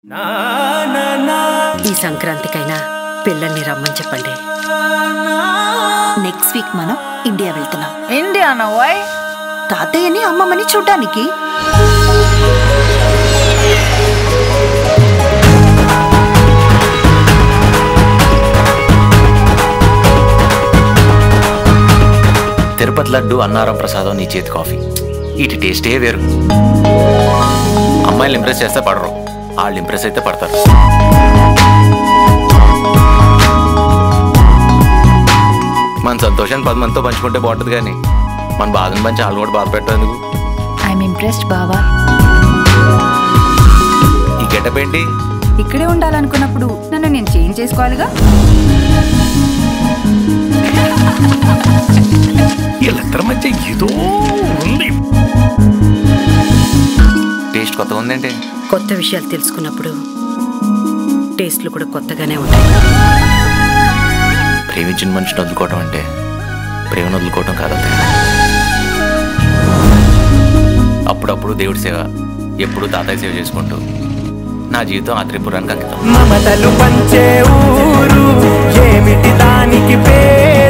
ఈ సంక్రాంతికైనా పిల్లల్ని రమ్మని చెప్పండి. నెక్స్ట్ వీక్ మనం ఇండియా వెళ్తున్నాం. ఇండియానా? వై? తాతయ్యని అమ్మమ్మని చూడ్డానికి. తిరుపతి లడ్డు, అన్నారం ప్రసాదం, నీ చేతి కాఫీ, వీటి టేస్టే వేరు. అమ్మాయిలు ఇంప్రెస్ చేస్తే పడరు, వాళ్ళు ఇంప్రెస్ అయితే పడతారు. మన సంతోషాన్ని 10 మందితో పంచుకుంటే బాగుంటుంది, కానీ మన బాధను పంచి వాళ్ళు కూడా బాధ పెట్టేందుకు. ఐఎమ్ ఇంప్రెస్డ్ బావా. ఈ గెటప్ ఏంటి? ఇక్కడే ఉండాలనుకున్నప్పుడు నన్ను నేను చేంజ్ చేసుకోవాలిగా. వీళ్ళిద్దరి మధ్య ఏదో ఉంది. టేస్ట్ కొత్తగా ఉందంటే కొత్త విషయాలు తెలుసుకున్నప్పుడు టేస్ట్లు కూడా కొత్తగానే ఉంటాయి. ప్రేమించిన మనిషిని వదులుకోవటం అంటే ప్రేమను వదులుకోవటం కాదంతే. అప్పుడప్పుడు దేవుడి సేవ, ఎప్పుడు తాతయ్య సేవ చేసుకుంటూ నా జీవితం ఆ త్రిపురానికి అంకితం. మమతలు పంచే ఊరు ఏమిటి దానికి పేరు?